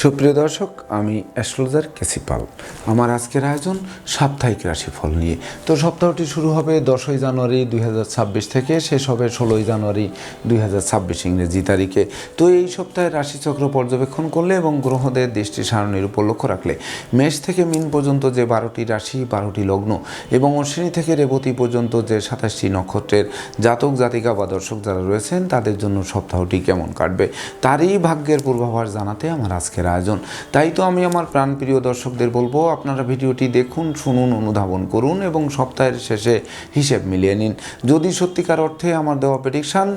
সুপ্রিয় দর্শক, আমি অ্যাস্ট্রোলজার কেসি পাল। আমার আজকের আয়োজন সাপ্তাহিক রাশিফল নিয়ে। তো সপ্তাহটি শুরু হবে 10ই জানুয়ারি 2026 থেকে, শেষ হবে 16ই জানুয়ারি 2026 ইংরেজি তারিখে। তো এই সপ্তাহে রাশিচক্র পর্যবেক্ষণ করলে এবং গ্রহদের দৃষ্টি সারণীর উপর লক্ষ্য রাখলে মেষ থেকে মীন পর্যন্ত যে 12টি রাশি, 12টি লগ্ন এবং অশ্বিনী থেকে রেবতী পর্যন্ত যে 27টি নক্ষত্রের জাতক জাতিকা বা দর্শক যারা রয়েছেন তাদের জন্য সপ্তাহটি কেমন কাটবে তারই ভাগ্যের পূর্বাভাস জানাতে আমার আজকের আয়োজন। তাই তো আমি আমার প্রাণপ্রিয় দর্শকদের বলবো, আপনারা ভিডিওটি দেখুন, শুনুন, অনুধাবন করুন এবং সপ্তাহের শেষে হিসেব মিলিয়ে নিন। যদি সত্যিকার অর্থে আমার দেওয়া প্রেডিকশান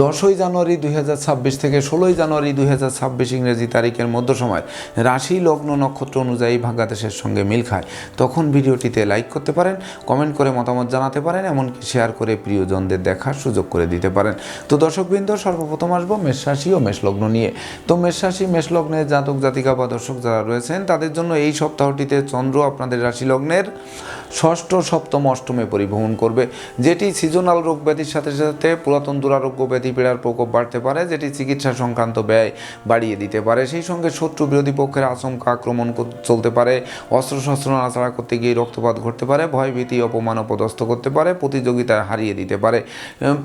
10ই জানুয়ারি 2026 থেকে 16ই জানুয়ারি 2026 ইংরেজি তারিখের মধ্য সময় রাশি, লগ্ন, নক্ষত্র অনুযায়ী ভাগ্যাদেশের সঙ্গে মিল খায়, তখন ভিডিওটিতে লাইক করতে পারেন, কমেন্ট করে মতামত জানাতে পারেন, এমনকি শেয়ার করে প্রিয়জনদের দেখার সুযোগ করে দিতে পারেন। তো দর্শকবৃন্দ, সর্বপ্রথম আসবো মেষ রাশি ও মেষ লগ্ন নিয়ে। তো মেষ রাশি, মেষ লগ্নের জাতক জাতিকা বা দর্শক যারা রয়েছেন তাদের জন্য এই সপ্তাহটিতে চন্দ্র আপনাদের রাশি লগ্নের ষষ্ঠ, সপ্তম, অষ্টমে পরিভ্রমণ করবে, যেটি সিজনাল রোগ ব্যাধির সাথে সাথে পুরাতন দুরারোগ্য ব্যাধি পীড়ার প্রকোপ বাড়তে পারে, যেটি চিকিৎসা সংক্রান্ত ব্যয় বাড়িয়ে দিতে পারে। সেই সঙ্গে শত্রু বিরোধী পক্ষের আশঙ্কা আক্রমণ চলতে পারে, অস্ত্রশস্ত্র নাড়াচাড়া করতে গিয়ে রক্তপাত ঘটতে পারে, ভয়ভীতি, অপমান, অপদস্থ করতে পারে, প্রতিযোগিতায় হারিয়ে দিতে পারে,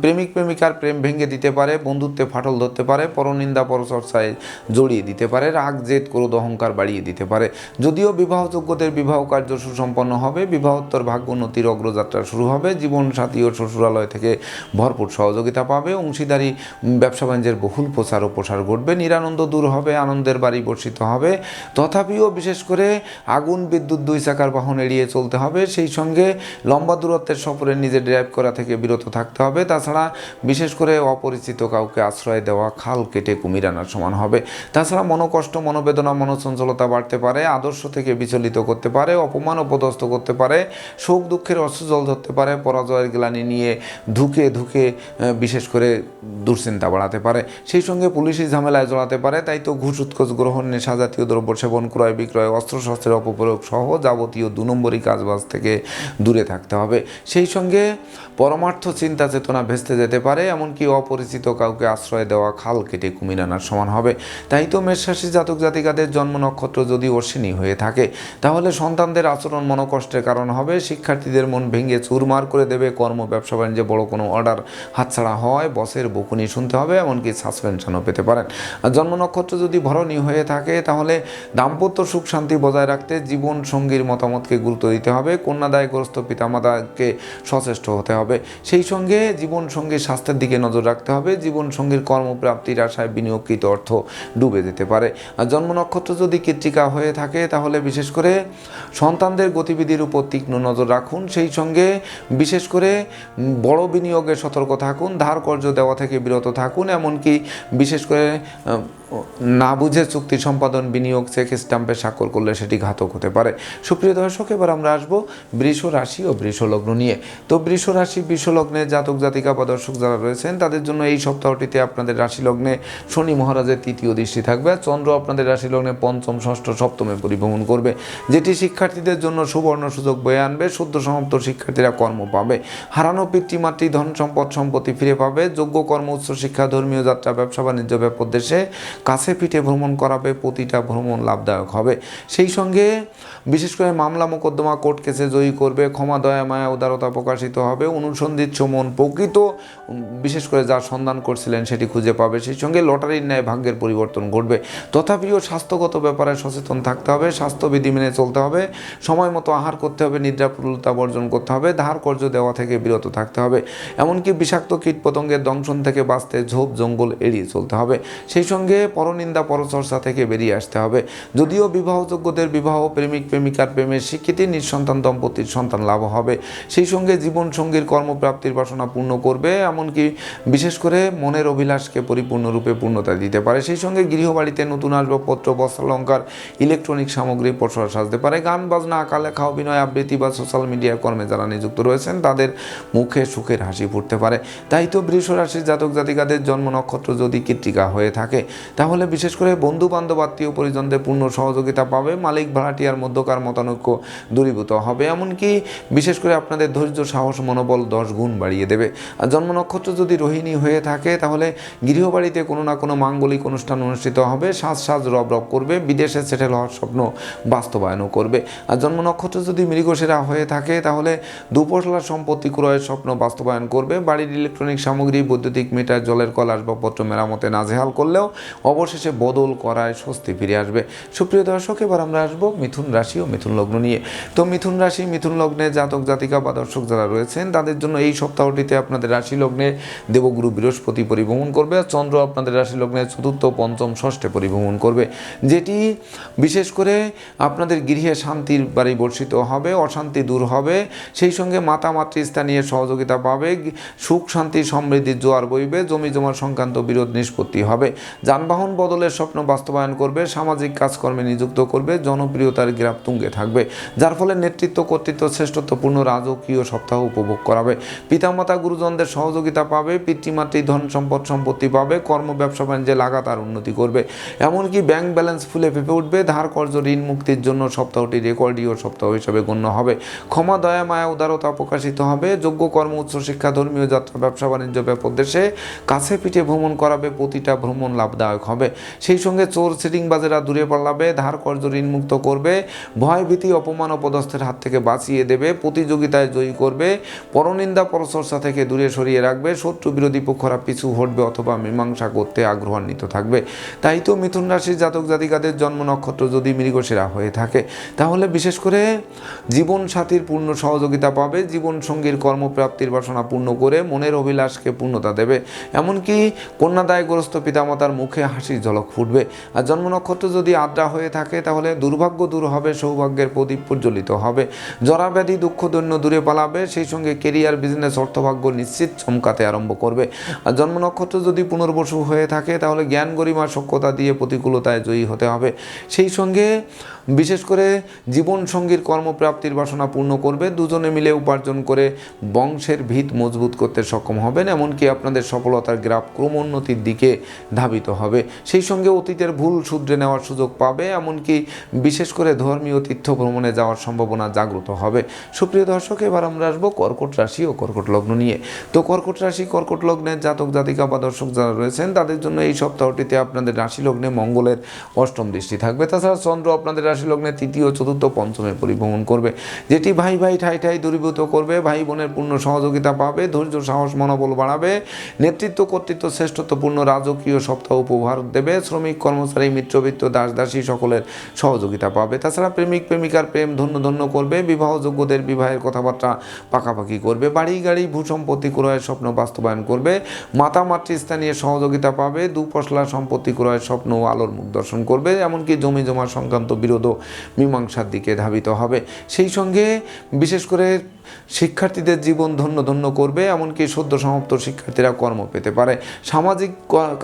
প্রেমিক প্রেমিকার প্রেম ভেঙে দিতে পারে, বন্ধুত্বে ফাটল ধরতে পারে, পরনিন্দা পরচর্চায় জড়িয়ে দিতে পারে, রাগ, জেদ, ক্রোধ, অহংকার বাড়িয়ে দিতে পারে। যদিও বিবাহযোগ্যদের বিবাহ কার্য সুসম্পন্ন হবে, বিবাহোত্তর ভাগ্য উন্নতির অগ্রযাত্রা শুরু হবে, জীবনসাথী ও শ্বশুরালয় থেকে ভরপুর সহযোগিতা পাবে, অংশীদারি ব্যবসা বাণিজ্যের বহুল প্রচার ও প্রসার ঘটবে, নিরানন্দ দূর হবে, আনন্দের বাড়ি বর্ষিত হবে। তথাপিও বিশেষ করে আগুন, বিদ্যুৎ, দুই চাকার বাহন এড়িয়ে চলতে হবে। সেই সঙ্গে লম্বা দূরত্বের সফরে নিজে ড্রাইভ করা থেকে বিরত থাকতে হবে। তাছাড়া বিশেষ করে অপরিচিত কাউকে আশ্রয় দেওয়া খাল কেটে কুমির আনার সমান হবে। তাছাড়া মনোকষ্ট, মনোবেদনা, মনোচঞ্চলতা বাড়তে পারে, আদর্শ থেকে বিচলিত করতে পারে, অপমান, অপদস্থ করতে পারে, শোক দুঃখের অশ্রুজল ধরতে পারে, পরাজয়ের গ্লানি নিয়ে ধুকে ধুকে বিশেষ করে দুশ্চিন্তা বাড়াতে পারে। সেই সঙ্গে পুলিশি ঝামেলায় জড়াতে পারে। তাই তো ঘুষ, উৎকোচ গ্রহণ, নেশা জাতীয় দ্রব্য সেবন, ক্রয় বিক্রয়, অস্ত্রশস্ত্রের অপপ্রয়োগ সহ যাবতীয় 2 নম্বরই কাজবাজ থেকে দূরে থাকতে হবে। সেই সঙ্গে পরমার্থ চিন্তা চেতনা ভেস্তে যেতে পারে, এমনকি অপরিচিত কাউকে আশ্রয় দেওয়া খাল কেটে কুমির আনার সমান হবে। তাই তো মেষ রাশি জাতক জাতিকাদের জন্ম নক্ষত্র যদি অশ্বিনী হয়ে থাকে তাহলে সন্তানদের আচরণ মনোকষ্টের কারণ হবে, শিক্ষার্থীদের মন ভেঙে চুরমার করে দেবে, কর্ম ব্যবসা বাণিজ্যে বড় কোনো অর্ডার হাতছাড়া হয়, বসের বকুনি শুনতে হবে, এমনকি সাসপেনশনও পেতে পারেন। আর জন্ম নক্ষত্র যদি ভরণী হয়ে থাকে তাহলে দাম্পত্য সুখ শান্তি বজায় রাখতে জীবন সঙ্গীর মতামতকে গুরুত্ব দিতে হবে, কন্যাদায়গ্রস্ত পিতামাতাকে সচেষ্ট হতে হবে। সেই সঙ্গে জীবন সঙ্গীর স্বাস্থ্যের দিকে নজর রাখতে হবে, জীবন সঙ্গীর কর্মপ্রাপ্তির আশায় বিনিয়োগকৃত অর্থ ডুবে যেতে পারে। আর জন্ম নক্ষত্র যদি কৃত্তিকা হয়ে থাকে তাহলে বিশেষ করে সন্তানদের গতিবিধির উপর তীক্ষ্ণ নজর রাখুন। সেই সঙ্গে বিশেষ করে বড় বিনিয়োগে সতর্ক থাকুন, ধার কর্জ দেওয়া থেকে বিরত থাকুন, এমনকি বিশেষ করে না বুঝে চুক্তি সম্পাদন, বিনিয়োগ, চেক স্ট্যাম্পে স্বাক্ষর করলে সেটি ঘাতক হতে পারে। সুপ্রিয় দর্শক, এবার আমরা আসবো বৃষ রাশি ও বৃষ লগ্ন নিয়ে। তো বৃষ রাশি, বৃষ লগ্নে জাতক জাতিকা বা দর্শক যারা রয়েছেন তাদের জন্য এই সপ্তাহটিতে আপনাদের রাশি লগ্নে শনি মহারাজের 3য় দৃষ্টি থাকবে। চন্দ্র আপনাদের রাশি লগ্নে 5ম, ষষ্ঠ, সপ্তমে পরিভ্রমণ করবে, যেটি শিক্ষার্থীদের জন্য সুবর্ণ সুযোগ বয়ে আনবে। সদ্য সমাপ্ত শিক্ষার্থীরা কর্ম পাবে, হারানো পিতৃমাতৃ ধন সম্পদ সম্পত্তি ফিরে পাবে, যোগ্য কর্ম, উচ্চ শিক্ষা, ধর্মীয় যাত্রা, ব্যবসা বাণিজ্য ব্যাপক দেশে কাছে পিঠে ভ্রমণ করাবে, প্রতিটা ভ্রমণ লাভদায়ক হবে। সেই সঙ্গে বিশেষ করে মামলা মোকদ্দমা কোর্ট কেসে জয়ী করবে, ক্ষমা, দয়া, মায়া, উদারতা প্রকাশিত হবে, অনুসন্ধিৎস মন প্রকৃত বিশেষ করে যার সন্ধান করছিলেন সেটি খুঁজে পাবে। সেই সঙ্গে লটারির ন্যায় ভাগ্যের পরিবর্তন ঘটবে। তথাপিও স্বাস্থ্যগত ব্যাপারে সচেতন থাকতে হবে, স্বাস্থ্যবিধি মেনে চলতে হবে, সময় মতো আহার করতে হবে, নিদ্রাপুলতা বর্জন করতে হবে, ধার কর্জ দেওয়া থেকে বিরত থাকতে হবে, এমনকি বিষাক্ত কীটপতঙ্গের দংশন থেকে বাঁচতে ঝোপ জঙ্গল এড়িয়ে চলতে হবে। সেই সঙ্গে পরনিন্দা পরচর্চা থেকে বেরিয়ে আসতে হবে। যদিও বিবাহযোগ্যদের বিবাহ, প্রেমিক প্রেমিকার প্রেমের স্বীকৃতি, নিঃসন্তান দম্পতির সন্তান লাভ হবে। সেই সঙ্গে জীবন সঙ্গীর কর্মপ্রাপ্তির বাসনা পূর্ণ করবে, এমনকি বিশেষ করে মনের অভিলাষকে পরিপূর্ণরূপে পূর্ণতা দিতে পারে। সেই সঙ্গে গৃহবাড়িতে নতুন আসবাবপত্র, বস্ত্রালঙ্কার, ইলেকট্রনিক সামগ্রী প্রসার সাজতে পারে। গান বাজনা, আঁকা লেখা, অভিনয়, আবৃত্তি রাজনীতি বা সোশ্যাল মিডিয়া কর্মে যারা নিযুক্ত রয়েছেন তাদের মুখে সুখের হাসি ফুটতে পারে। তাই তো বৃষ রাশির জাতক জাতিকাদের জন্ম নক্ষত্র যদি কৃত্তিকা হয়ে থাকে তাহলে বিশেষ করে বন্ধু বান্ধব আত্মীয় পরিজনদের পূর্ণ সহযোগিতা পাবে, মালিক ভাড়াটিয়ার মধ্যকার মতানৈক্য দূরীভূত হবে, এমনকি বিশেষ করে আপনাদের ধৈর্য সাহস মনোবল 10 গুণ বাড়িয়ে দেবে। আর জন্ম নক্ষত্র যদি রোহিণী হয়ে থাকে তাহলে গৃহবাড়িতে কোনো না কোনো মাঙ্গলিক অনুষ্ঠান অনুষ্ঠিত হবে, সাজ রব করবে, বিদেশে সেটেল হওয়ার স্বপ্ন বাস্তবায়নও করবে। আর জন্ম নক্ষত্র যদি মৃগশিরা হয়ে থাকে তাহলে দুপশলা সম্পত্তি ক্রয়ের স্বপ্ন বাস্তবায়ন করবে, বাড়ির ইলেকট্রনিক সামগ্রী, বৈদ্যুতিক মিটার, জলের কল, আসবাবপত্র মেরামতে নাজেহাল করলেও অবশেষে বদল করায় স্বস্তি ফিরে আসবে। সুপ্রিয় দর্শক, এবার আমরা আসবো মিথুন রাশি ও মিথুন লগ্ন নিয়ে। তো মিথুন রাশি মিথুন লগ্নে জাতক জাতিকা বা দর্শক যারা রয়েছেন তাদের জন্য এই সপ্তাহটিতে আপনাদের রাশি লগ্নে দেবগুরু বৃহস্পতি পরিভ্রমণ করবে, আর চন্দ্র আপনাদের রাশি লগ্নে চতুর্থ পঞ্চম ষষ্ঠে পরিভ্রমণ করবে, যেটি বিশেষ করে আপনাদের গৃহে শান্তির বাড়ি বর্ষিত হবে, অশান্তি দূর হবে, সেই সঙ্গে মাতা মাতৃস্থানীয় সহযোগিতা পাবে, সুখ শান্তি সমৃদ্ধির জোয়ার বইবে, জমি জমা সংক্রান্ত বিরোধ নিষ্পত্তি হবে, যানবাহন বদলের স্বপ্ন বাস্তবায়ন করবে, সামাজিক কাজকর্মে নিযুক্ত করবে, জনপ্রিয়তার গ্রাফ তুঙ্গে থাকবে, যার ফলে নেতৃত্ব কর্তৃত্ব শ্রেষ্ঠত্বপূর্ণ রাজকীয় সপ্তাহ উপভোগ করাবে, পিতামাতা গুরুজনদের সহযোগিতা পাবে, পিতৃমাতৃ ধন সম্পদ সম্পত্তি পাবে, কর্ম ব্যবসা বাণিজ্যে লাগাতার উন্নতি করবে, এমনকি ব্যাংক ব্যালেন্স ফুলে ফেঁপে উঠবে, ধার কর্জ ঋণ মুক্তির জন্য সপ্তাহটি রেকর্ডীয় সপ্তাহ হিসেবে গণ্য হবে, ক্ষমা দয়া মায়া উদারতা প্রকাশিত হবে, যোগ্য কর্ম উচ্চশিক্ষা ধর্মীয় যাত্রা ব্যবসা বাণিজ্য ব্যাপক দেশে কাছে পিঠে ভ্রমণ করাবে, প্রতিটা ভ্রমণ লাভদায়ক হবে, সেই সঙ্গে চোর সিটিংবাজেরা দূরে পালাবে, ধার কর্জ ঋণ মুক্ত করবে, ভয় ভীতি অপমান অপদস্থের হাত থেকে বাঁচিয়ে দেবে, প্রতিযোগিতায় জয়ী করবে, পরনিন্দা পরচর্চা থেকে দূরে সরিয়ে রাখবে, শত্রু বিরোধী পক্ষরা পিছু হটবে অথবা মীমাংসা করতে আগ্রহান্বিত থাকবে। তাই তো মিথুন রাশির জাতক জাতিকাদের জন্ম নক্ষত্র যদি মৃগশিরা হয়ে থাকে তাহলে বিশেষ করে জীবন সাথীর পূর্ণ সহযোগিতা পাবে, জীবন সঙ্গীর কর্মপ্রাপ্তির বাসনা পূর্ণ করে মনের অভিলাষকে পূর্ণতা দেবে, এমনকি কন্যাদায়গ্রস্ত পিতামাতার মুখে হাসির ঝলক ফুটবে। আর জন্ম নক্ষত্র যদি আদ্রা হয়ে থাকে তাহলে দুর্ভাগ্য দূর হবে, সৌভাগ্যের প্রদীপ প্রজ্বলিত হবে, জরাব্যাধি দুঃখ দৈন্য দূরে পালাবে, সেই সঙ্গে কেরিয়ার বিজনেস অর্থভাগ্য নিশ্চিত চমকাতে আরম্ভ করবে। আর জন্ম নক্ষত্র যদি পুনর্বসু হয়ে থাকে তাহলে জ্ঞান গরিমা সক্ষতা দিয়ে প্রতিকূলতায় জয়ী হতে হবে, সেই সঙ্গে বিশেষ করে জীবন সঙ্গীর কর্মপ্রাপ্তির বাসনা পূর্ণ করবে, দুজনে মিলে উপার্জন করে বংশের ভিত মজবুত করতে সক্ষম হবেন, এমনকি আপনাদের সফলতার গ্রাফ ক্রমোন্নতির দিকে ধাবিত হবে, সেই সঙ্গে অতীতের ভুল শুধরে নেওয়ার সুযোগ পাবে, এমনকি বিশেষ করে ধর্মীয় তীর্থ ভ্রমণে যাওয়ার সম্ভাবনা জাগ্রত হবে। সুপ্রিয় দর্শক, এবার আমরা আসবো কর্কট রাশি ও কর্কট লগ্ন নিয়ে। তো কর্কট রাশি কর্কট লগ্নের জাতক জাতিকা বা দর্শক যারা রয়েছেন তাদের জন্য এই সপ্তাহটিতে আপনাদের রাশি লগ্নে মঙ্গলের অষ্টম দৃষ্টি থাকবে, তাছাড়া চন্দ্র আপনাদের রাশি লগ্নে তৃতীয় চতুর্থ পঞ্চমে পরিভ্রমণ করবে, যেটি ভাই ভাই ঠাই ঠাই দূরীভূত করবে, ভাই বোনের পূর্ণ সহযোগিতা পাবে, ধৈর্য সাহস মনোবল বাড়াবে, নেতৃত্ব কর্তৃত্ব শ্রেষ্ঠত্বপূর্ণ রাজকীয় সপ্তাহ উপহার দেবে, শ্রমিক কর্মচারী মিত্রবৃত্ত দাস দাসী সকলের সহযোগিতা পাবে, তাছাড়া প্রেমিক প্রেমিকার প্রেম ধন্য ধন্য করবে, বিবাহযোগ্যদের বিবাহের কথাবার্তা পাকাপাকি করবে, বাড়ি গাড়ি ভূসম্পত্তি ক্রয়ের স্বপ্ন বাস্তবায়ন করবে, মাতা মাতৃস্থানীয় সহযোগিতা পাবে, দুপশলা সম্পত্তি ক্রয়ের স্বপ্ন ও আলোর মুখ দর্শন করবে, এমনকি জমি জমা সংক্রান্ত বিরোধ মীমাংসার দিকে ধাবিত হবে, সেই সঙ্গে বিশেষ করে শিক্ষার্থীদের জীবন ধন্য ধন্য করবে, এমনকি সদ্য সমাপ্ত শিক্ষার্থীরা কর্ম পেতে পারে, সামাজিক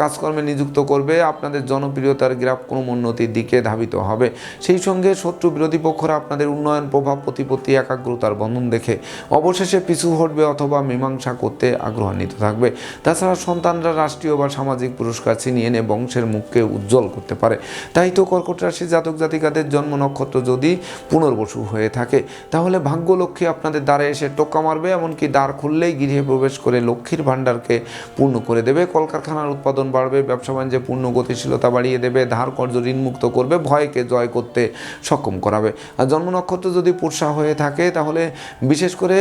কাজকর্মে নিযুক্ত করবে, আপনাদের জনপ্রিয়তার গ্রাফ ক্রমোন্নতির দিকে ধাবিত হবে, সেই সঙ্গে শত্রু বিরোধী পক্ষরা আপনাদের উন্নয়ন প্রভাব প্রতিপত্তি একাগ্রতার বন্ধন দেখে অবশেষে পিছু হটবে অথবা মীমাংসা করতে আগ্রহান্বিত থাকবে, তাছাড়া সন্তানরা রাষ্ট্রীয় বা সামাজিক পুরস্কার ছিনিয়ে এনে বংশের মুখকে উজ্জ্বল করতে পারে। তাই তো কর্কট রাশির জাতক জাতিকাদের জন্ম নক্ষত্র যদি পুনর্বসু হয়ে থাকে তাহলে ভাগ্যলক্ষ্মী আপনাদের দ্বারে এসে টোকা মারবে, এমনকি দ্বার খুললেই গৃহে প্রবেশ করে লক্ষ্মীর ভাণ্ডারকে পূর্ণ করে দেবে, কলকারখানার উৎপাদন বাড়বে, ব্যবসা বাণিজ্যে পূর্ণ গতিশীলতা বাড়িয়ে দেবে, ধার কর্জ ঋণমুক্ত করবে, ভয়কে জয় করতে সক্ষম করাবে। আর জন্ম নক্ষত্র যদি পুরসা হয়ে থাকে তাহলে বিশেষ করে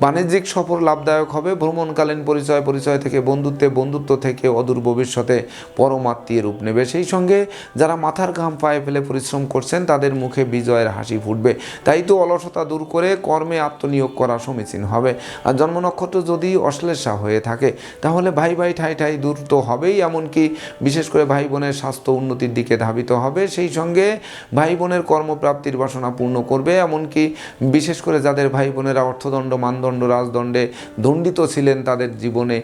বাণিজ্যিক সফর লাভদায়ক হবে, ভ্রমণকালীন পরিচয় থেকে বন্ধুত্ব থেকে অদূর ভবিষ্যতে পরমাত্মীয় রূপ নেবে, সেই সঙ্গে যারা মাথার ঘাম পায়ে ফেলে পরিশ্রম করছেন তাদের মুখে বিজয়ের হাসি ফুটবে। তাই তো অলসতা দূর করে কর্মে আত্মনিয়োগ করা সমীচীন হবে। আর জন্ম নক্ষত্র যদি অশ্লেষা হয়ে থাকে তাহলে ভাই ভাই ঠাই ঠাই দূর তো হবেই, এমনকি বিশেষ করে ভাই বোনের স্বাস্থ্য উন্নতির দিকে ধাবিত হবে, সেই সঙ্গে ভাই বোনের কর্মপ্রাপ্তির বাসনা পূর্ণ করবে, এমনকি বিশেষ করে যাদের ভাই বোনেরা অর্থদণ্ড মানদণ্ড মানদণ্ড রাজদণ্ডে দণ্ডিত ছিলেন তাদের জীবনে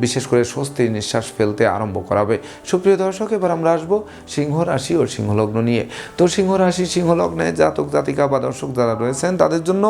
বিশেষ করে স্বস্তির নিঃশ্বাস ফেলতে আরম্ভ করাবে। সুপ্রিয় দর্শক, এবার আমরা আসবো সিংহ রাশি ও সিংহলগ্ন নিয়ে। তো সিংহ রাশি সিংহলগ্নে জাতক জাতিকা বা দর্শক যারা রয়েছেন তাদের জন্য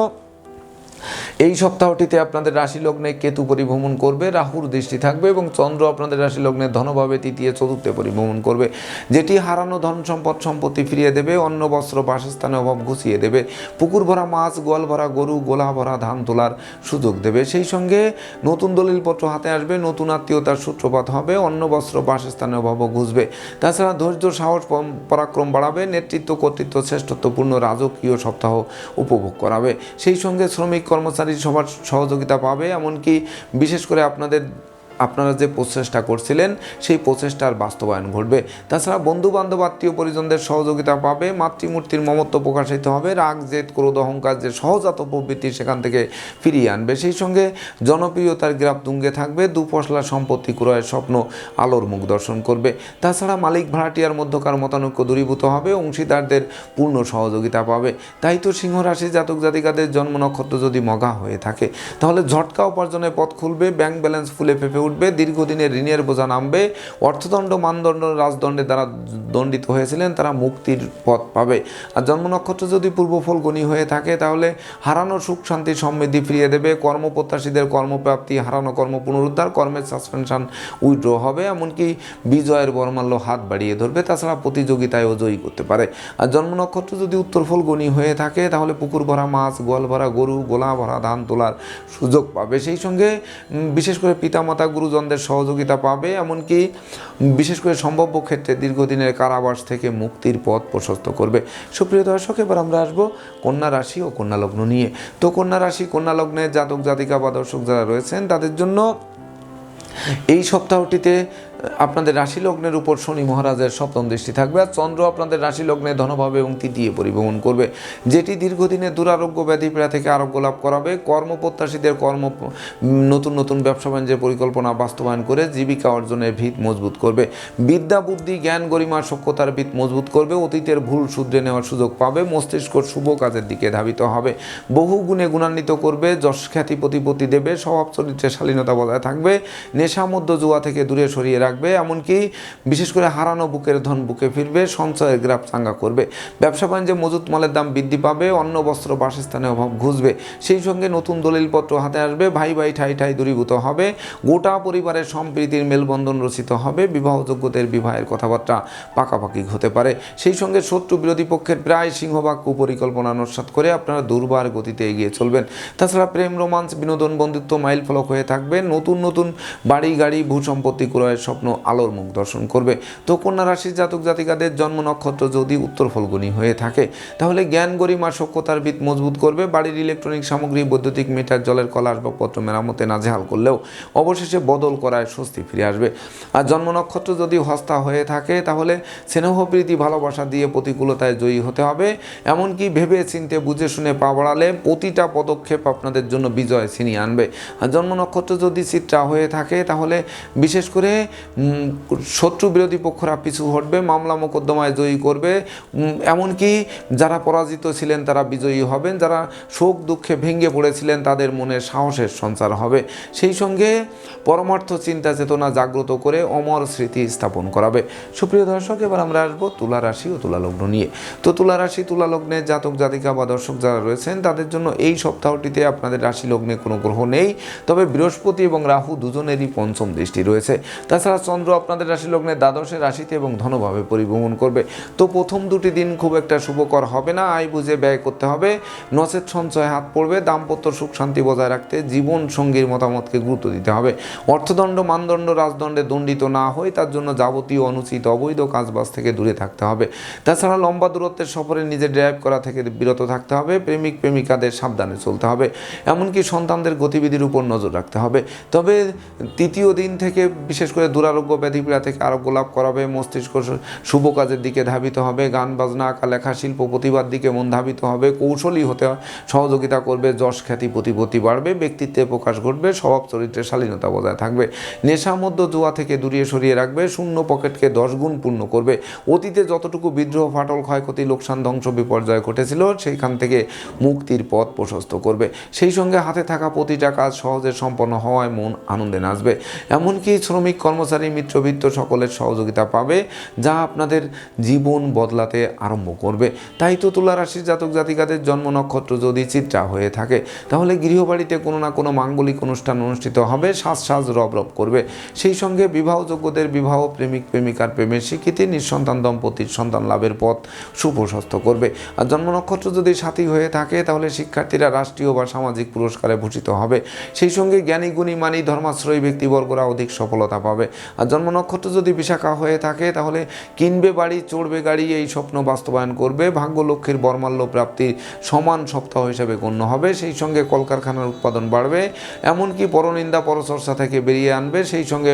এই সপ্তাহটিতে আপনাদের রাশি লগ্নে কেতু পরিভ্রমণ করবে, রাহুর দৃষ্টি থাকবে এবং চন্দ্র আপনাদের রাশি লগ্নে ধনভাবে তৃতীয় চতুর্থে পরিভ্রমণ করবে, যেটি হারানো ধন সম্পত্তি ফিরিয়ে দেবে, অন্ন বস্ত্র বাসস্থানে অভাব ঘুষিয়ে দেবে, পুকুর ভরা মাছ, গোয়াল ভরা গরু, গোলা ভরা ধান তোলার সুযোগ দেবে। সেই সঙ্গে নতুন দলিলপত্র হাতে আসবে, নতুন আত্মীয়তার সূত্রপাত হবে, অন্ন বস্ত্র বাসস্থানে অভাবও ঘুষবে। তাছাড়া ধৈর্য সাহস পরাক্রম বাড়াবে, নেতৃত্ব কর্তৃত্ব শ্রেষ্ঠত্বপূর্ণ রাজকীয় সপ্তাহ উপভোগ করাবে। সেই সঙ্গে শ্রমিক কর্মচারী সবার সহযোগিতা পাবে, এমনকি বিশেষ করে আপনারা যে প্রচেষ্টা করছিলেন সেই প্রচেষ্টার বাস্তবায়ন ঘটবে। তাছাড়া বন্ধু বান্ধব আত্মীয় পরিজনদের সহযোগিতা পাবে, মাতৃমূর্তির মমত্ব প্রকাশিত হবে, রাগ জেদ ক্রোধ অহংকার যে সহজাত প্রবৃত্তি সেখান থেকে ফিরিয়ে আনবে। সেই সঙ্গে জনপ্রিয়তার গ্রাফ তুঙ্গে থাকবে, দুপশলা সম্পত্তি ক্রয়ের স্বপ্ন আলোর মুখ দর্শন করবে। তাছাড়া মালিক ভাড়াটিয়ার মধ্যকার মতানৈক্য দূরীভূত হবে, অংশীদারদের পূর্ণ সহযোগিতা পাবে। তাই তো সিংহ রাশি জাতক জাতিকাদের জন্ম নক্ষত্র যদি মঘা হয়ে থাকে তাহলে ঝটকা উপার্জনের পথ খুলবে, ব্যাংক ব্যালেন্স ফুলে ফেঁপে উঠবে, দীর্ঘদিনের ঋণের বোঝা নামবে, অর্থদণ্ড মানদণ্ড রাজদণ্ডে যারা দণ্ডিত হয়েছিলেন তারা মুক্তির পথ পাবে। আর জন্ম নক্ষত্র যদি পূর্বফল গণী হয়ে থাকে তাহলে হারানো সুখ শান্তি সমৃদ্ধি ফিরিয়ে দেবে, কর্মপ্রত্যাশীদের কর্মপ্রাপ্তি, হারানো কর্ম পুনরুদ্ধার, কর্মের সাসপেনশন উইথড্র হবে, এমনকি বিজয়ের বরমাল্য হাত বাড়িয়ে ধরবে। তাছাড়া প্রতিযোগিতায়ও জয়ী করতে পারে। আর জন্ম নক্ষত্র যদি উত্তরফল গণী হয়ে থাকে তাহলে পুকুর ভরা মাছ, গোয়াল ভরা গরু, গোলা ভরা ধান তোলার সুযোগ পাবে। সেই সঙ্গে বিশেষ করে পিতামাতা গুরুজনদের সহযোগিতা পাবে, এমনকি বিশেষ করে সম্ভাব্য ক্ষেত্রে দীর্ঘদিনের কারাবাস থেকে মুক্তির পথ প্রশস্ত করবে। সুপ্রিয় দর্শক, এবার আমরা আসবো কন্যা রাশি ও কন্যা লগ্ন নিয়ে। তো কন্যা রাশি কন্যা লগ্নের জাতক জাতিকা বা দর্শক যারা রয়েছেন তাদের জন্য এই সপ্তাহটিতে আপনাদের রাশি লগ্নের উপর শনি মহারাজের সপ্তম দৃষ্টি থাকবে, আর চন্দ্র আপনাদের রাশি লগ্নে ধনভাবে এবং তৃতীয় পরিভ্রমণ করবে, যেটি দীর্ঘদিনের দুরারোগ্য ব্যাধি পীড়া থেকে আরোগ্য লাভ করাবে। কর্মপ্রত্যাশীদের নতুন ব্যবসা বাণিজ্যের পরিকল্পনা বাস্তবায়ন করে জীবিকা অর্জনের ভিত মজবুত করবে। বিদ্যা বুদ্ধি জ্ঞান গরিমা সক্ষতার ভিত মজবুত করবে, অতীতের ভুল শুধরে নেওয়ার সুযোগ পাবে, মস্তিষ্ক শুভ কাজের দিকে ধাবিত হবে, বহু গুণে গুণান্বিত করবে, যশ খ্যাতি প্রতিপত্তি দেবে, স্বভাব চরিত্রে শালীনতা বজায় থাকবে, নেশা মধ্য জুয়া থেকে দূরে সরিয়ে রাখবে, এমনকি বিশেষ করে হারানো বুকের ধন বুকে ফিরবে, সঞ্চয়ের গ্রাফ চাঙ্গা করবে, ব্যবসা বাণিজ্যে মজুত মালের দাম বৃদ্ধি পাবে, অন্ন বস্ত্র বাসস্থানে অভাব ঘুষবে। সেই সঙ্গে নতুন দলিলপত্র হাতে আসবে, ভাই ভাই ঠাই ঠাই দূরীভূত হবে, গোটা পরিবারের সম্প্রীতির মেলবন্ধন রচিত হবে, বিবাহযোগ্যদের বিবাহের কথাবার্তা পাকাপাকি হতে পারে। সেই সঙ্গে শত্রু বিরোধী পক্ষের প্রায় সিংহভাগ কুপরিকল্পনা নস্যাৎ করে আপনারা দুর্বার গতিতে এগিয়ে চলবেন। তাছাড়া প্রেম রোমান্স বিনোদন বন্ধুত্ব মাইল ফলক হয়ে থাকবে, নতুন বাড়ি গাড়ি ভূসম্পত্তি ক্রয়ের স্বপ্ন আলোর মুখ দর্শন করবে। তো কন্যা রাশির জাতক জাতিকাদের জন্ম নক্ষত্র যদি উত্তর ফলগুনি হয়ে থাকে তাহলে জ্ঞান গরিমা সক্ষতার ভিত মজবুত করবে, বাড়ির ইলেকট্রনিক সামগ্রী বৈদ্যুতিক মিটার জলের কল আসবাবপত্র মেরামতে নাজেহাল করলেও অবশেষে বদল করায় স্বস্তি ফিরে আসবে। আর জন্ম নক্ষত্র যদি হস্তা হয়ে থাকে তাহলে স্নেহ প্রীতি ভালোবাসা দিয়ে প্রতিকূলতায় জয়ী হতে হবে, এমনকি ভেবে চিনতে বুঝে শুনে পা বাড়ালে প্রতিটা পদক্ষেপ আপনাদের জন্য বিজয় ছিনিয়ে আনবে। আর জন্ম নক্ষত্র যদি চিত্রা হয়ে থাকে তাহলে বিশেষ করে শত্রু বিরোধী পক্ষরা পিছু হটবে, মামলা মোকদ্দমায় জয়ী করবে, এমনকি যারা পরাজিত ছিলেন তারা বিজয়ী হবেন, যারা শোক দুঃখে ভেঙে পড়েছিলেন তাদের মনে সাহসের সঞ্চার হবে। সেই সঙ্গে পরমার্থ চিন্তা চেতনা জাগ্রত করে অমর স্মৃতি স্থাপন করাবে। সুপ্রিয় দর্শক, এবার আমরা আসবো তুলা রাশি ও তুলা লগ্ন নিয়ে। তো তুলা রাশি তুলা লগ্নের জাতক জাতিকা বা দর্শক যারা রয়েছেন তাদের জন্য এই সপ্তাহটিতে আপনাদের রাশি লগ্নে কোনো গ্রহ নেই, তবে বৃহস্পতি এবং রাহু দুজনেরই পঞ্চম দৃষ্টি রয়েছে। তাছাড়া চন্দ্র আপনাদের রাশি লগ্নে দ্বাদশে রাশিতে এবং ধনভাবে পরিভ্রমণ করবে। তো প্রথম দুটি দিন খুব একটা শুভকর হবে না, আয় বুঝে ব্যয় করতে হবে, নচেত সঞ্চয় হাত পড়বে, দাম্পত্য সুখ শান্তি বজায় রাখতে জীবন সঙ্গীর মতামতকে গুরুত্ব দিতে হবে, অর্থদণ্ড মানদণ্ড রাজদণ্ডে দণ্ডিত না হয় তার জন্য যাবতীয় অনুচিত অবৈধ কাজবাজ থেকে দূরে থাকতে হবে। তাছাড়া লম্বা দূরত্বের সফরে নিজে ড্রাইভ করা থেকে বিরত থাকতে হবে, প্রেমিক প্রেমিকাদের সাবধানে চলতে হবে, এমনকি সন্তানদের গতিবিধির উপর নজর রাখতে হবে। তবে তৃতীয় দিন থেকে বিশেষ করে দুরারোগ্য ব্যাধিপীড়া থেকে আরোগ্য লাভ করাবে। মস্তিষ্ক শুভ কাজের দিকে ধাবিত হবে। গান বাজনা, আঁকা লেখা, শিল্প প্রতিভার দিকে মন ধাবিত হবে। কৌশলী হতে সহযোগিতা করবে। যশ খ্যাতি প্রতিপত্তি বাড়বে। ব্যক্তিত্বে প্রকাশ ঘটবে। স্বভাব চরিত্রের শালীনতা বজায় থাকবে। নেশা মধ্য জুয়া থেকে দূরিয়ে সরিয়ে রাখবে। শূন্য পকেটকে 10 গুণ পূর্ণ করবে। অতীতে যতটুকু বিদ্রোহ, ফাটল, ক্ষয়ক্ষতি, লোকসান, ধ্বংস, বিপর্যয় ঘটেছিল সেইখান থেকে মুক্তির পথ প্রশস্ত করবে। সেই সঙ্গে হাতে থাকা প্রতিটা কাজ সহজে সম্পন্ন হওয়ায় মন আনন্দে নাচবে। এমনকি শ্রমিক, কর্মচারী, মিত্রবৃত্ত সকলের সহযোগিতা পাবে, যা আপনাদের জীবন বদলাতে আরম্ভ করবে। তাই তো তুলা রাশির জাতক জাতিকাদের জন্ম নক্ষত্র যদি চিত্রা হয়ে থাকে, তাহলে গৃহবাড়িতে কোনো না কোনো মাঙ্গলিক অনুষ্ঠান অনুষ্ঠিত হবে। সাজ রব রব করবে। সেই সঙ্গে বিবাহযোগ্যদের বিবাহ, প্রেমিক প্রেমিকার প্রেমের স্বীকৃতি, নিঃসন্তান দম্পতির সন্তান লাভের পথ সুপ্রশস্ত করবে। আর জন্ম নক্ষত্র যদি সাথী হয়ে থাকে, তাহলে শিক্ষার্থীরা রাষ্ট্রীয় বা সামাজিক পুরস্কারে ভূষিত হবে। সেই সঙ্গে জ্ঞানী, গুণী, মানী, ধর্মাশ্রয়ী ব্যক্তিবর্গরা অধিক সফলতা পাবে। আর জন্ম নক্ষত্র যদি বিশাখা হয়ে থাকে, তাহলে কিনবে বাড়ি, চড়বে গাড়ি, এই স্বপ্ন বাস্তবায়ন করবে। ভাগ্য লক্ষ্মীর বর্মাল্য প্রাপ্তি সমান সপ্তাহ হিসেবে গণ্য হবে। সেই সঙ্গে কলকারখানার উৎপাদন বাড়বে। এমনকি পরনিন্দা, পরচর্চা থেকে বেরিয়ে আনবে। সেই সঙ্গে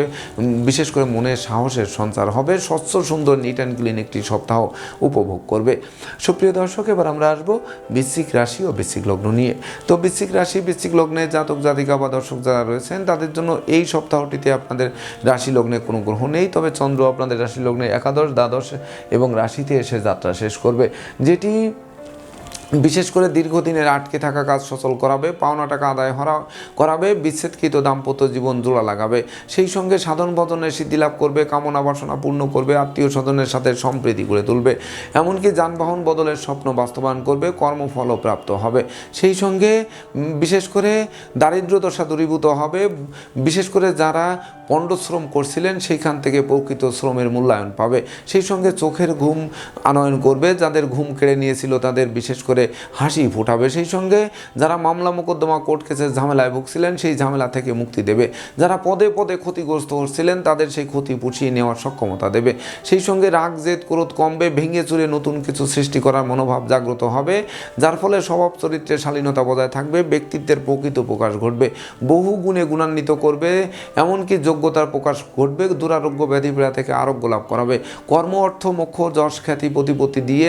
বিশেষ করে মনে সাহসের সঞ্চার হবে। স্বচ্ছ, সুন্দর, নিট অ্যান্ড ক্লিন একটি সপ্তাহ উপভোগ করবে। সুপ্রিয় দর্শক, এবার আমরা আসবো বৃশ্চিক রাশি ও বৃশ্চিক লগ্ন নিয়ে। তো বৃশ্চিক রাশি, বৃশ্চিক লগ্নে জাতক জাতিকা বা দর্শক যারা রয়েছেন, তাদের জন্য এই সপ্তাহটিতে আপনাদের রাশি লগ্নে কোনো গ্রহ নেই। তবে চন্দ্র আপনাদের রাশি লগ্নে একাদশ, দ্বাদশ এবং রাশিতে এসে যাত্রা শেষ করবে, যেটি বিশেষ করে দীর্ঘদিনের আটকে থাকা কাজ সচল করাবে। পাওনা টাকা আদায় করাবে। বিচ্ছেদকৃত দাম্পত্য জীবন জোড়া লাগাবে। সেই সঙ্গে সাধন ভজনের সিদ্ধি লাভ করবে। কামনা বাসনা পূর্ণ করবে। আত্মীয় স্বজনের সাথে সম্প্রীতি গড়ে তুলবে। এমনকি যানবাহন বদলের স্বপ্ন বাস্তবায়ন করবে। কর্মফলও প্রাপ্ত হবে। সেই সঙ্গে বিশেষ করে দারিদ্র দশা দূরীভূত হবে। বিশেষ করে যারা পণ্ডশ্রম করছিলেন, সেইখান থেকে প্রকৃত শ্রমের মূল্যায়ন পাবে। সেই সঙ্গে চোখের ঘুম আনয়ন করবে। যাদের ঘুম কেড়ে নিয়েছিল তাদের বিশেষ করে হাসি ফোটাবে। সেই সঙ্গে যারা মামলা মোকদ্দমা, কোর্ট কেসের ঝামেলায় ভুগছিলেন, সেই ঝামেলা থেকে মুক্তি দেবে। যারা পদে পদে ক্ষতিগ্রস্ত হচ্ছিলেন, তাদের সেই ক্ষতি পুষিয়ে নেওয়ার সক্ষমতা দেবে। সেই সঙ্গে রাগ, জেদ, ক্রোধ কমবে। ভেঙে চুরে নতুন কিছু সৃষ্টি করার মনোভাব জাগ্রত হবে, যার ফলে স্বভাব চরিত্রের শালীনতা বজায় থাকবে। ব্যক্তিত্বের প্রকৃত প্রকাশ ঘটবে। বহু গুণে গুণান্বিত করবে। এমনকি যোগ্যতার প্রকাশ ঘটবে। দুরারোগ্য ব্যাধিপীড়া থেকে আরোগ্য লাভ করাবে। কর্ম, অর্থ, মোক্ষ, যশ, খ্যাতি, প্রতিপত্তি দিয়ে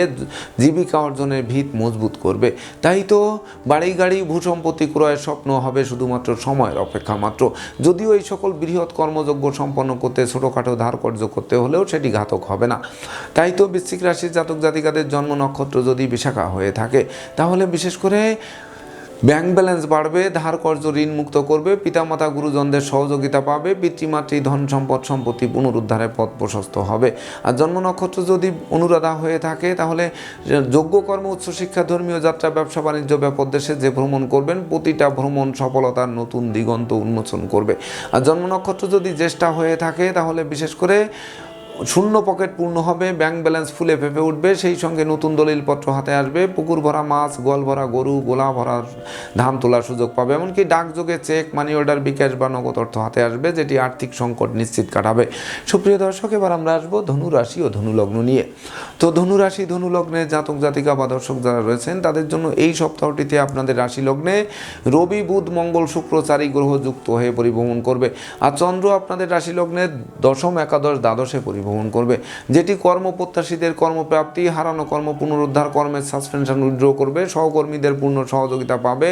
জীবিকা অর্জনের ভিত মজবুত করবে। তাই তো বাড়ি, গাড়ি, ভূসম্পত্তি ক্রয়ের স্বপ্ন হবে শুধুমাত্র সময়ের অপেক্ষা মাত্র। যদিও এই সকল বৃহৎ কর্মযজ্ঞ সম্পন্ন করতে ছোটোখাটো ধার কর্য করতে হলেও সেটি ঘাতক হবে না। তাই তো বৃশ্চিক রাশির জাতক জাতিকাদের জন্ম নক্ষত্র যদি বিশাখা হয়ে থাকে, তাহলে বিশেষ করে ব্যাংক ব্যালেন্স বাড়বে। ধার কর্য ঋণ মুক্ত করবে। পিতামাতা গুরুজনদের সহযোগিতা পাবে। পিতৃমাতৃ ধন সম্পদ সম্পত্তি পুনরুদ্ধারের পথ প্রশস্ত হবে। আর জন্ম নক্ষত্র যদি অনুরাধা হয়ে থাকে, তাহলে যোগ্য কর্ম, উচ্চশিক্ষা, ধর্মীয় যাত্রা, ব্যবসা বাণিজ্য, ব্যাপক দেশে যে ভ্রমণ করবেন, প্রতিটা ভ্রমণ সফলতার নতুন দিগন্ত উন্মোচন করবে। আর জন্ম নক্ষত্র যদি জ্যেষ্ঠা হয়ে থাকে, তাহলে বিশেষ করে শূন্য পকেট পূর্ণ হবে। ব্যাংক ব্যালেন্স ফুলে ফেঁপে উঠবে। সেই সঙ্গে নতুন দলিলপত্র হাতে আসবে। পুকুর ভরা মাছ, গোয়াল ভরা গরু, গোলা ভরা ধান তোলার সুযোগ পাবে। এমনকি ডাকযোগে চেক, মানি অর্ডার, বিকাশ বা নগদ অর্থ হাতে আসবে, যেটি আর্থিক সংকট নিশ্চিত কাটাবে। সুপ্রিয় দর্শক, এবার আমরা আসবো ধনু রাশি ও ধনু লগ্ন নিয়ে। তো ধনু রাশি, ধনু লগ্নে জাতক জাতিকা বা দর্শক যারা রয়েছেন, তাদের জন্য এই সপ্তাহটিতে আপনাদের রাশি লগ্নে রবি, বুধ, মঙ্গল, শুক্র 4 গ্রহ যুক্ত হয়ে পরিভ্রমণ করবে। আর চন্দ্র আপনাদের রাশি লগ্নে দশম, একাদশ, দ্বাদশে ভ্রমণ করবে, যেটি কর্মপ্রত্যাশীদের কর্মপ্রাপ্তি, হারানো কর্ম পুনরুদ্ধার, কর্মের সাসপেনশন উইথড্র করবে। সহকর্মীদের পূর্ণ সহযোগিতা পাবে।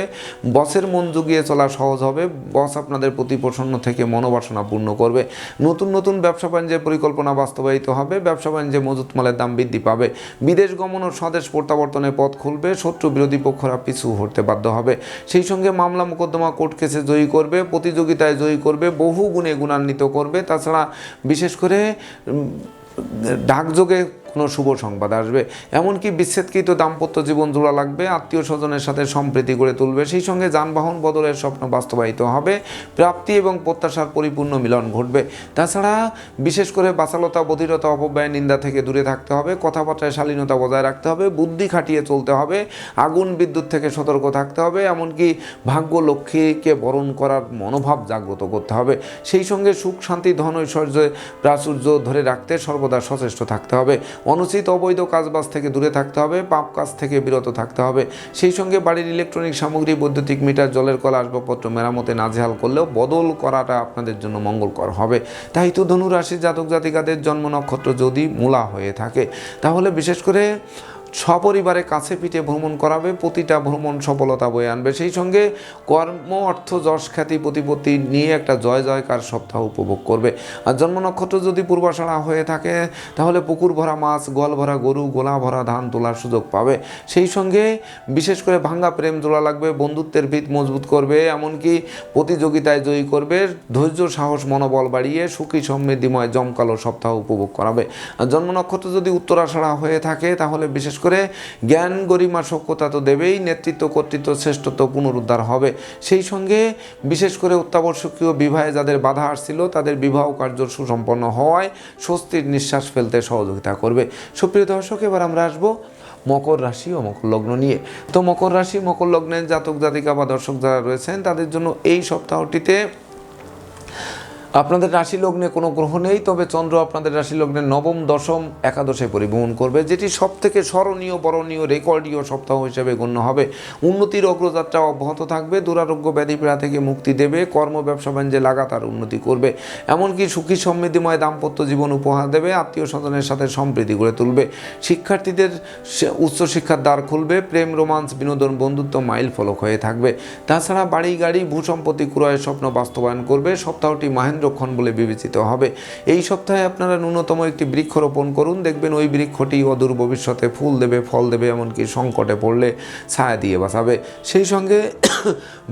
বসের মন জুগিয়ে চলা সহজ হবে। বস আপনাদের প্রতি প্রসন্ন থেকে মনোবাসনা পূর্ণ করবে। নতুন নতুন ব্যবসা বাণিজ্যের পরিকল্পনা বাস্তবায়িত হবে। ব্যবসা বাণিজ্যে মজুত মালের দাম বৃদ্ধি পাবে। বিদেশ গমন ও স্বদেশ প্রত্যাবর্তনের পথ খুলবে। শত্রু বিরোধী পক্ষরা পিছু হতে বাধ্য হবে। সেই সঙ্গে মামলা মোকদ্দমা, কোর্ট কেসে জয়ী করবে। প্রতিযোগিতায় জয়ী করবে। বহু গুণে গুণান্বিত করবে। তাছাড়া বিশেষ করে ডাকযোগে কোনো শুভ সংবাদ আসবে। এমনকি বিচ্ছেদকৃত দাম্পত্য জীবন জোড়া লাগবে। আত্মীয় স্বজনের সাথে সম্প্রীতি গড়ে তুলবে। সেই সঙ্গে যানবাহন বদলের স্বপ্ন বাস্তবায়িত হবে। প্রাপ্তি এবং প্রত্যাশার পরিপূর্ণ মিলন ঘটবে। তাছাড়া বিশেষ করে বাচালতা, বধিরতা, অপব্যয়, নিন্দা থেকে দূরে থাকতে হবে। কথাবার্তায় শালীনতা বজায় রাখতে হবে। বুদ্ধি খাটিয়ে চলতে হবে। আগুন বিদ্যুৎ থেকে সতর্ক থাকতে হবে। এমনকি ভাগ্য লক্ষ্মীকে বরণ করার মনোভাব জাগ্রত করতে হবে। সেই সঙ্গে সুখ, শান্তি, ধন, ঐশ্বর্য, প্রাচুর্য ধরে রাখতে সর্বদা সচেষ্ট থাকতে হবে। অনুচিত অবৈধ কাজবাজ থেকে দূরে থাকতে হবে, পাপ কাজ থেকে বিরত থাকতে হবে। সেই সঙ্গে বাড়ির ইলেকট্রনিক সামগ্রী, বৈদ্যুতিক মিটার, জলের কল, আসবাবপত্র মেরামতে নাজেহাল করলেও বদল করাটা আপনাদের জন্য মঙ্গলকর হবে। তাই তো ধনু রাশির জাতক জাতিকাদের জন্ম নক্ষত্র যদি মূলা হয়ে থাকে, তাহলে বিশেষ করে সপরিবারে কাছে পিঠে ভ্রমণ করাবে, প্রতিটা ভ্রমণ সফলতা বয়ে আনবে। সেই সঙ্গে কর্ম, অর্থ, যশ, খ্যাতি, প্রতিপত্তি নিয়ে একটা জয় জয়কার সপ্তাহ উপভোগ করবে। আর জন্ম নক্ষত্র যদি পূর্বাষাঢ়া হয়ে থাকে, তাহলে পুকুর ভরা মাছ, গোয়াল ভরা গরু, গোলা ভরা ধান তোলার সুযোগ পাবে। সেই সঙ্গে বিশেষ করে ভাঙ্গা প্রেম জোড়া লাগবে, বন্ধুত্বের ভিত মজবুত করবে, এমনকি প্রতিযোগিতায় জয়ী করবে, ধৈর্য, সাহস, মনোবল বাড়িয়ে সুখী সমৃদ্ধিময় জমকালো সপ্তাহ উপভোগ করাবে। আর জন্ম নক্ষত্র যদি উত্তরাষাঢ়া হয়ে থাকে, তাহলে বিশেষ করে জ্ঞান, গরিমা, সখ্যতা তো দেবেই, নেতৃত্ব, কর্তৃত্ব, শ্রেষ্ঠত্ব পুনরুদ্ধার হবে। সেই সঙ্গে বিশেষ করে অত্যাবশ্যকীয় বিবাহে যাদের বাধা আসছিল, তাদের বিবাহ কার্য সুসম্পন্ন হওয়ায় স্বস্তির নিঃশ্বাস ফেলতে সহযোগিতা করবে। সুপ্রিয় দর্শক, এবার আমরা আসবো মকর রাশি ও মকর লগ্ন নিয়ে। তো মকর রাশি, মকর লগ্নের জাতক জাতিকা বা দর্শক যারা রয়েছেন, তাদের জন্য এই সপ্তাহটিতে আপনাদের রাশি লগ্নে কোনো গ্রহ নেই, তবে চন্দ্র আপনাদের রাশি লগ্নের নবম, দশম, একাদশে পরিভ্রমণ করবে, যেটি সব থেকে স্মরণীয়, বরণীয়, রেকর্ডীয় সপ্তাহ হিসেবে গণ্য হবে। উন্নতির অগ্রযাত্রা অব্যাহত থাকবে, দুরারোগ্য ব্যাধিপীড়া থেকে মুক্তি দেবে, কর্ম, ব্যবসা বাণিজ্যে লাগাতার উন্নতি করবে, এমনকি সুখী সমৃদ্ধিময় দাম্পত্য জীবন উপহার দেবে, আত্মীয় স্বজনের সাথে সম্প্রীতি গড়ে তুলবে, শিক্ষার্থীদের উচ্চশিক্ষার দ্বার খুলবে, প্রেম, রোমান্স, বিনোদন, বন্ধুত্ব মাইল ফলক হয়ে থাকবে। তাছাড়া বাড়ি, গাড়ি, ভূসম্পত্তি ক্রয়ের স্বপ্ন বাস্তবায়ন করবে। সপ্তাহটি মহেন্দ্রক্ষণ বলে বিবেচিত হবে। এই সপ্তাহে আপনারা ন্যূনতম একটি বৃক্ষ রোপণ করুন, দেখবেন ওই বৃক্ষটি অদূর ভবিষ্যতে ফুল দেবে, ফল দেবে, এমনকি সংকটে পড়লে ছায়া দিয়ে বাঁচাবে। সেই সঙ্গে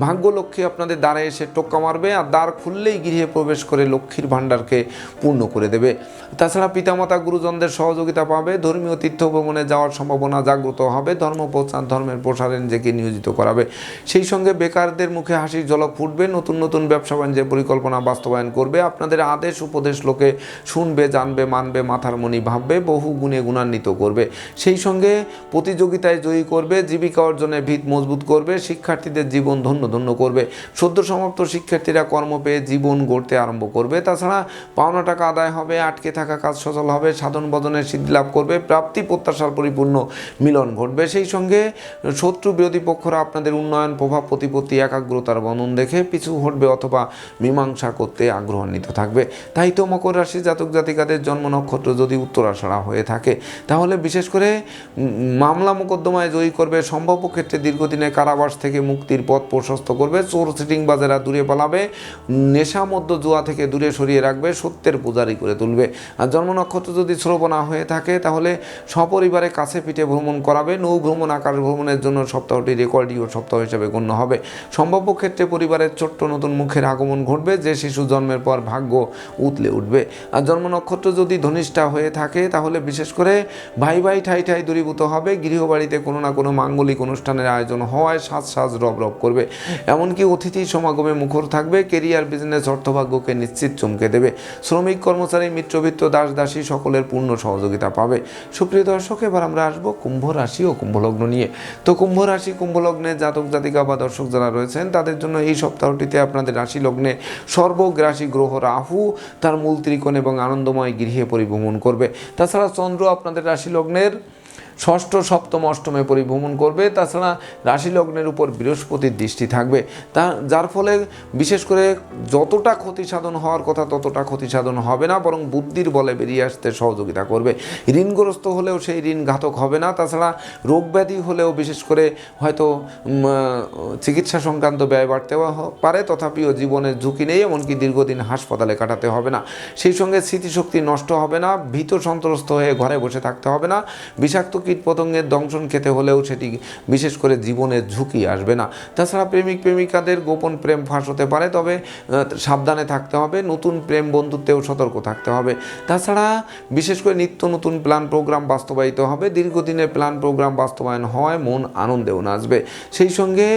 ভাগ্যলক্ষ্মী আপনাদের দ্বারে এসে টোক্কা মারবে, আর দ্বার খুললেই গৃহে প্রবেশ করে লক্ষ্মীর ভাণ্ডারকে পূর্ণ করে দেবে। তাছাড়া পিতামাতা, গুরুজনদের সহযোগিতা পাবে, ধর্মীয় তীর্থ ভ্রমণে যাওয়ার সম্ভাবনা জাগ্রত হবে, ধর্মের প্রসারে নিজেকে নিয়োজিত করাবে। সেই সঙ্গে বেকারদের মুখে হাসির ঝলক ফুটবে, নতুন নতুন ব্যবসা বাণিজ্যের পরিকল্পনা বাস্তবায়ন করবে, আপনাদের আদেশ উপদেশ লোকে শুনবে, জানবে, মানবে, মাথার মনি ভাববে, বহু গুণে গুণান্বিত করবে। সেই সঙ্গে প্রতিযোগিতায় জয়ী করবে, জীবিকা অর্জনে ভিত মজবুত করবে, শিক্ষার্থীদের জীবন ধন্য ধন্য করবে, সদ্য সমাপ্ত শিক্ষার্থীরা কর্ম পেয়ে জীবন গড়তে আরম্ভ করবে। তাছাড়া পাওনা টাকা আদায় হবে, আটকে থাকা কাজ সচল হবে, সাধন বদনের সিদ্ধি লাভ করবে, প্রাপ্তি প্রত্যাশার পরিপূর্ণ মিলন ঘটবে। সেই সঙ্গে শত্রু বিরোধী পক্ষরা আপনাদের উন্নয়ন, প্রভাব, প্রতিপত্তি, একাগ্রতার বন্ধন দেখে পিছু হটবে অথবা মীমাংসা করতে আগ্রহান্বিত থাকবে। তাই তো মকর রাশি জাতক জাতিকাদের জন্ম নক্ষত্র যদি উত্তরাষাঢ়া হয়ে থাকে, তাহলে বিশেষ করে মামলা মোকদ্দমায় জয়ী করবে, সম্ভাব্য ক্ষেত্রে দীর্ঘদিনের কারাবাস থেকে মুক্তির পথ প্রশস্ত করবে, চোর সিটিংবাজেরা দূরে পালাবে, নেশা মধ্য জুয়া থেকে দূরে সরিয়ে রাখবে, সত্যের পূজারি করে তুলবে। আর জন্ম নক্ষত্র যদি শ্রবণা হয়ে থাকে, তাহলে সপরিবারে কাছে পিঠে ভ্রমণ করাবে, নৌ ভ্রমণ, আকাশ ভ্রমণের জন্য সপ্তাহটি রেকর্ডীয় সপ্তাহ হিসেবে গণ্য হবে। সম্ভাব্য ক্ষেত্রে পরিবারের ছোট্ট নতুন মুখের আগমন ঘটবে, যে শিশু জন্মের পর ভাগ্য উতলে উঠবে। আর জন্ম নক্ষত্র যদি ধনিষ্ঠা হয়ে থাকে, তাহলে বিশেষ করে ভাই ভাই ঠাই ঠাই দূরীভূত হবে, গৃহবাড়িতে কোনো না কোনো মাঙ্গলিক অনুষ্ঠানের আয়োজন হওয়ায় সাজ রব রব করবে, এমনকি অতিথি সমাগমে মুখর থাকবে, কেরিয়ার, বিজনেস, অর্থভাগ্যকে নিশ্চিত চমকে দেবে, শ্রমিক, কর্মচারী, মিত্রবৃত্ত, দাস দাসী সকলের পূর্ণ সহযোগিতা পাবে। সুপ্রিয় দর্শক, এবার আমরা আসবো কুম্ভ রাশি ও কুম্ভ লগ্ন নিয়ে। তো কুম্ভ রাশি, কুম্ভ লগ্নে জাতক জাতিকা বা দর্শক যারা রয়েছেন, তাদের জন্য এই সপ্তাহটিতে আপনাদের রাশি লগ্নে সর্বগ্রাসী গ্রহ রাহু তার মূল ত্রিকোণ এবং আনন্দময় গৃহে পরিভ্রমণ করবে। তাছাড়া চন্দ্র আপনাদের রাশি লগ্নের ষষ্ঠ, সপ্তম, অষ্টমে পরিভ্রমণ করবে। তাছাড়া রাশি লগ্নের উপর বৃহস্পতির দৃষ্টি থাকবে, যার ফলে বিশেষ করে যতটা ক্ষতি সাধন হওয়ার কথা ততটা ক্ষতি সাধন হবে না, বরং বুদ্ধির বলে বেরিয়ে আসতে সহযোগিতা করবে। ঋণগ্রস্ত হলেও সেই ঋণ ঘাতক হবে না। তাছাড়া রোগ ব্যাধি হলেও বিশেষ করে হয়তো চিকিৎসা সংক্রান্ত ব্যয় বাড়তে পারে, তথাপিও জীবনের ঝুঁকি নেই, এমনকি দীর্ঘদিন হাসপাতালে কাটাতে হবে না। সেই সঙ্গে স্মৃতিশক্তি নষ্ট হবে না, ভীত সন্ত্রস্ত হয়ে ঘরে বসে থাকতে হবে না, বিষাক্ত কীটপতঙ্গের দংশন খেতে হলেও সেটি বিশেষ করে জীবনের ঝুঁকি আসবে না। তাছাড়া প্রেমিক প্রেমিকাদের গোপন প্রেম ফাঁস হতে পারে, তবে সাবধানে থাকতে হবে, নতুন প্রেম বন্ধুত্বেও সতর্ক থাকতে হবে। তাছাড়া বিশেষ করে নিত্য নতুন প্ল্যান প্রোগ্রাম বাস্তবায়িত হবে, দীর্ঘদিনের প্ল্যান প্রোগ্রাম বাস্তবায়ন হয়, মন আনন্দেও নাচবে। সেই সঙ্গে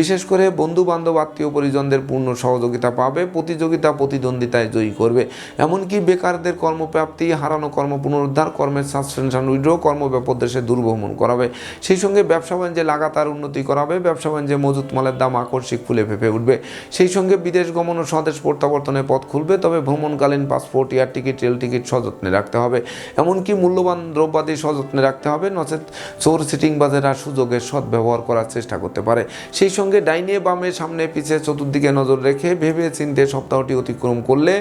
বিশেষ করে বন্ধু বান্ধব, আত্মীয় পরিজনদের পূর্ণ সহযোগিতা পাবে, প্রতিযোগিতা প্রতিদ্বন্দ্বিতায় জয়ী করবে, এমনকি বেকারদের কর্মপ্রাপ্তি, হারানো কর্ম পুনরুদ্ধার, কর্মের সাসপেনশন উইথড্র, কর্মব্যাপদের দেশে দূরভ্রমণ করাবে। সেই সঙ্গে ব্যবসা বাণিজ্যে লাগাতার উন্নতি করাবে, ব্যবসা বাণিজ্যে মজুত মালের দাম আকস্মিক ফুলে ফেঁপে উঠবে। সেই সঙ্গে বিদেশ গমন ও স্বদেশ প্রত্যাবর্তনের পথ খুলবে, তবে ভ্রমণকালীন passport, air ticket, rail ticket সযত্নে রাখতে হবে, এমনকি মূল্যবান দ্রব্যাদি সযত্নে রাখতে হবে, নচেত চোর সিটিং বাজেরা সুযোগের সদ্ব্যবহার করার চেষ্টা করতে পারে। সেই সঙ্গে ডাইনে বামে সামনে পিছে চতুর্দিকে নজর রেখে ভেবে চিন্তে সপ্তাহটি অতিক্রম করলে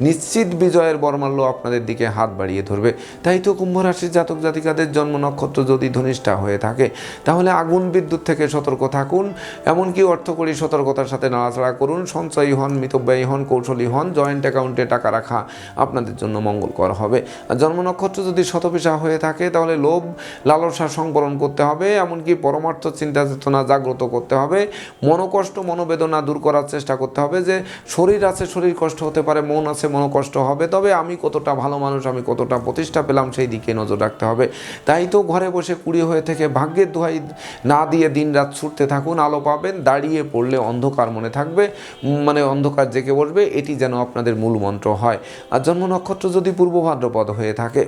নিশ্চিত বিজয়ের বর্মাল্য আপনাদের দিকে হাত বাড়িয়ে ধরবে। তাই তো কুম্ভ রাশির জাতক জাতিকাদের জন্ম নক্ষত্র যদি ধনিষ্ঠা হয়ে থাকে তাহলে আগুন বিদ্যুৎ থেকে সতর্ক থাকুন, এমনকি অর্থকরী সতর্কতার সাথে নাড়াচাড়া করুন। সঞ্চয়ী হন, মিতব্যয়ী হন, কৌশলী হন, জয়েন্ট অ্যাকাউন্টে টাকা রাখা আপনাদের জন্য মঙ্গলকর হবে। আর জন্ম নক্ষত্র যদি শতপিশা হয়ে থাকে তাহলে লোভ লালসা সংবরণ করতে হবে, এমনকি পরমার্থ চিন্তা চেতনা জাগ্রত করতে হবে, মনোকষ্ট মনোবেদনা দূর করার চেষ্টা করতে হবে। যে শরীর আছে, শরীর কষ্ট হতে পারে, মন আছে, মনোকষ্ট হবে, তবে আমি কতটা ভালো মানুষ, আমি কতটা প্রতিষ্ঠা পেলাম সেই দিকে নজর রাখতে হবে। তাই তো ঘরে বসে কুড়ি হয়ে থেকে ভাগ্যের দোহাই না দিয়ে দিন রাত ছুটতে থাকুন, আলো পাবেন। দাঁড়িয়ে পড়লে অন্ধকার মনে থাকবে, মানে অন্ধকার জেগে বসবে, এটি যেন আপনাদের মূল মন্ত্র হয়। আর জন্ম নক্ষত্র যদি পূর্ব ভাদ্রপদ হয়ে থাকে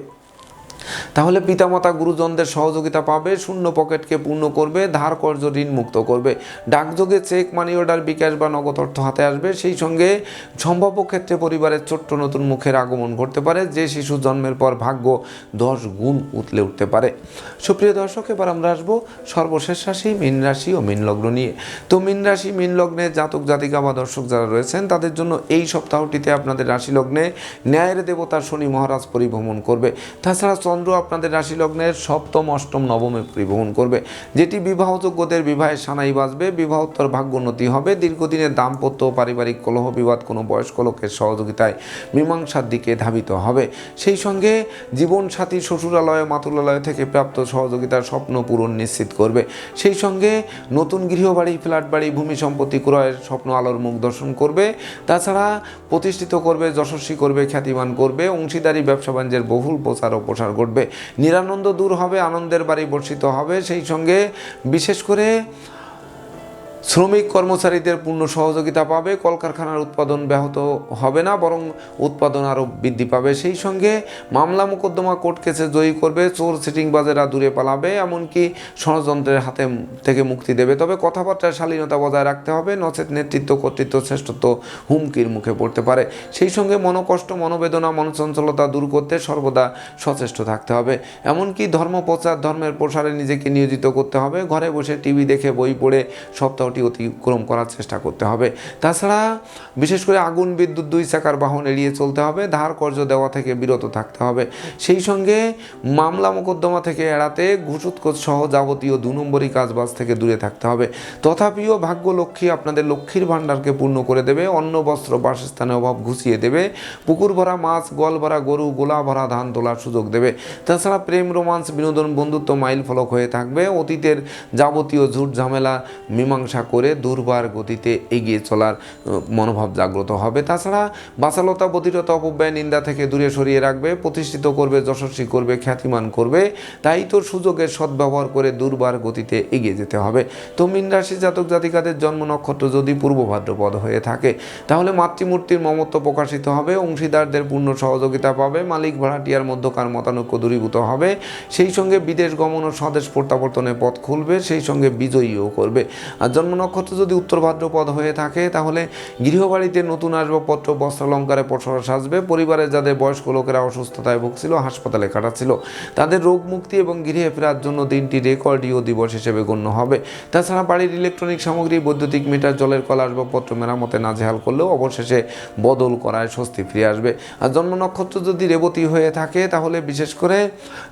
তাহলে পিতামাতা গুরুজনদের সহযোগিতা পাবে, শূন্য পকেটকে পূর্ণ করবে, ধার কর্জ ঋণ মুক্ত করবে, ডাকযোগে চেক, মানি অর্ডার, বিকাশ বা নগদ অর্থ হাতে আসবে। সেই সঙ্গে সম্ভাব্য ক্ষেত্রে পরিবারের ছোট্ট নতুন মুখের আগমন ঘটতে পারে, যে শিশু জন্মের পর ভাগ্য 10 গুণ উতলে উঠতে পারে। সুপ্রিয় দর্শক, এবার আমরা আসবো সর্বশেষ রাশি মীন রাশি ও মীন লগ্ন নিয়ে। তো মীন রাশি মীন লগ্নে জাতক জাতিকা বা দর্শক যারা রয়েছেন তাদের জন্য এই সপ্তাহটিতে আপনাদের রাশি লগ্নে ন্যায়ের দেবতা শনি মহারাজ পরিভ্রমণ করবে। তাছাড়া চন্দ্র আপনাদের রাশি লগ্নের সপ্তম, অষ্টম, নবমে পরিভ্রমণ করবে, যেটি বিবাহযোগ্যদের বিবাহের সানাই বাজবে, বিবাহোত্তর ভাগ্যোন্নতি হবে, দীর্ঘদিনের দাম্পত্য পারিবারিক কলহ বিবাদ কোনো বয়স্ক লোকের সহযোগিতায় মীমাংসার দিকে ধাবিত হবে। সেই সঙ্গে জীবনসাথী শ্বশুরালয় মাতুলালয় থেকে প্রাপ্ত সহযোগিতার স্বপ্ন পূরণ নিশ্চিত করবে। সেই সঙ্গে নতুন গৃহবাড়ি, ফ্ল্যাট বাড়ি, ভূমি সম্পত্তি ক্রয়ের স্বপ্ন আলোর মুখ দর্শন করবে। তাছাড়া প্রতিষ্ঠিত করবে, যশস্বী করবে, খ্যাতিমান করবে, অংশীদারি ব্যবসা বাণিজ্যের বহুল প্রচার ও প্রসার ঘটবে, নিরানন্দ দূর হবে, আনন্দের বাড়ি বর্ষিত হবে। সেই সঙ্গে বিশেষ করে শ্রমিক কর্মচারীদের পূর্ণ সহযোগিতা পাবে, কলকারখানার উৎপাদন ব্যাহত হবে না, বরং উৎপাদন আরও বৃদ্ধি পাবে। সেই সঙ্গে মামলা মোকদ্দমা কোর্ট কেসে জয়ী করবে, চোর সিটিংবাজেরা দূরে পালাবে, এমনকি ষড়যন্ত্রের হাতে থেকে মুক্তি দেবে। তবে কথাবার্তায় শালীনতা বজায় রাখতে হবে, নচেত নেতৃত্ব, কর্তৃত্ব, শ্রেষ্ঠত্ব হুমকির মুখে পড়তে পারে। সেই সঙ্গে মনোকষ্ট, মনোবেদনা, মনচঞ্চলতা দূর করতে সর্বদা সচেষ্ট থাকতে হবে, এমনকি ধর্মপ্রচার, ধর্মের প্রসারে নিজেকে নিয়োজিত করতে হবে। ঘরে বসে টিভি দেখে, বই পড়ে সপ্তাহটি অতিক্রম করার চেষ্টা করতে হবে। তাছাড়া বিশেষ করে আগুন বিদ্যুৎ 2 চাকার বাহন এড়িয়ে চলতে হবে, ধার কর্জ দেওয়া থেকে বিরত থাকতে হবে। সেই সঙ্গে মামলা মোকদ্দমা থেকে এড়াতে ঘুষুৎকোচ সহ যাবতীয় 2 নম্বরই কাজবাজ থেকে দূরে থাকতে হবে। তথাপিও ভাগ্য লক্ষ্মী আপনাদের লক্ষ্মীর ভাণ্ডারকে পূর্ণ করে দেবে, অন্ন বস্ত্র বাসস্থানের অভাব ঘুষিয়ে দেবে, পুকুর ভরা মাছ, গোয়াল ভরা গরু, গোলা ভরা ধান তোলার সুযোগ দেবে। তাছাড়া প্রেম, রোমান্স, বিনোদন, বন্ধুত্ব মাইল ফলক হয়ে থাকবে। অতীতের যাবতীয় ঝুট ঝামেলা মীমাংসা করে দুর্বার গতিতে এগিয়ে চলার মনোভাব জাগ্রত হবে। তাছাড়া বাচালতা, বধিরতা, অপব্যয়, নিন্দা থেকে দূরে সরিয়ে রাখবে, প্রতিষ্ঠিত করবে, যশস্বী করবে, খ্যাতিমান করবে। তাই তো সুযোগের সদ্ব্যবহার করে দুর্বার গতিতে এগিয়ে যেতে হবে। তো মীন রাশি জাতক জাতিকাদের জন্ম নক্ষত্র যদি পূর্ব ভাদ্রপদ হয়ে থাকে তাহলে মাতৃমূর্তির মমত্ব প্রকাশিত হবে, অংশীদারদের পূর্ণ সহযোগিতা পাবে, মালিক ভাড়াটিয়ার মধ্যকার মতানৈক্য দূরীভূত হবে। সেই সঙ্গে বিদেশ গমন ও স্বদেশ প্রত্যাবর্তনের পথ খুলবে, সেই সঙ্গে বিজয়ীও করবে। আর জন্ম নক্ষত্র যদি উত্তর ভাদ্রপদ হয়ে থাকে তাহলে গৃহবাড়িতে নতুন আসবাবপত্র, বস্ত্রালঙ্কারে পসরা সাজবে, পরিবারের যাদের বয়স্ক লোকেরা অসুস্থতায় ভুগছিল, হাসপাতালে কাটাচ্ছিল, তাদের রোগ মুক্তি এবং গৃহে ফেরার জন্য দিনটি রেকর্ডীয় দিবস হিসেবে গণ্য হবে। তাছাড়া বাড়ির ইলেকট্রনিক সামগ্রী, বৈদ্যুতিক মিটার, জলের কল, আসবাবপত্র মেরামতে নাজেহাল করলেও অবশেষে বদল করায় স্বস্তি ফিরে আসবে। আর জন্ম নক্ষত্র যদি রেবতী হয়ে থাকে তাহলে বিশেষ করে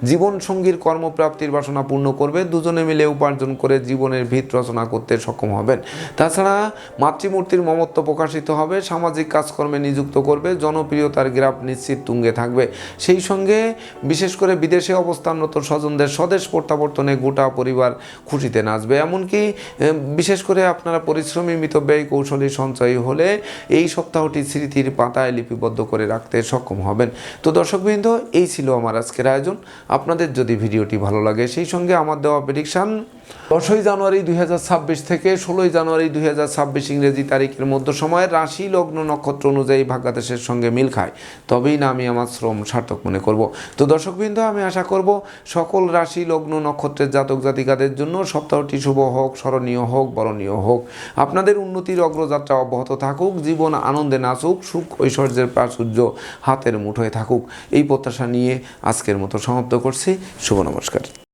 জীবনসঙ্গীর কর্মপ্রাপ্তির বাসনা পূর্ণ করবে, দুজনে মিলে উপার্জন করে জীবনের ভিত রচনা করতে সক্ষম হবেন। তাছাড়া মাতৃমূর্তির মমত্ব প্রকাশিত হবে, সামাজিক কাজকর্মে নিযুক্ত করবে, জনপ্রিয়তার গ্রাফ নিশ্চিত তুঙ্গে থাকবে। সেই সঙ্গে বিশেষ করে বিদেশে অবস্থানরত স্বজনদের স্বদেশ প্রত্যাবর্তনে গোটা পরিবার খুশিতে নাচবে। এমনকি বিশেষ করে আপনারা পরিশ্রমী, মিতব্যয়ী, কৌশলী, সঞ্চয়ী হলে এই সপ্তাহটি স্মৃতির পাতায় লিপিবদ্ধ করে রাখতে সক্ষম হবেন। তো দর্শকবৃন্দ, এই ছিল আমার আজকের আয়োজন। আপনাদের যদি ভিডিওটি ভালো লাগে সেই সঙ্গে আমার দেওয়া প্রেডিকশান 10ই জানুয়ারি 2026 থেকে 16 জানুয়ারি 2026 ইংরেজি তারিখের মধ্য সময়ের রাশি লগ্ন নক্ষত্র অনুযায়ী ভাগ্যাদেশের সঙ্গে মিল খায়, তবেই না আমি আমার শ্রম সার্থক মনে করব। তো দর্শকবৃন্দ, আমি আশা করব সকল রাশি লগ্ন নক্ষত্রের জাতক জাতিকাদের জন্য সপ্তাহটি শুভ হোক, স্মরণীয় হোক, বরণীয় হোক। আপনাদের উন্নতির অগ্রযাত্রা অব্যাহত থাকুক, জীবন আনন্দে নাচুক, সুখ ঐশ্বর্যের প্রাচুর্য হাতের মুঠোয় থাকুক, এই প্রত্যাশা নিয়ে আজকের মতো সমাপ্ত করছি। শুভ নমস্কার।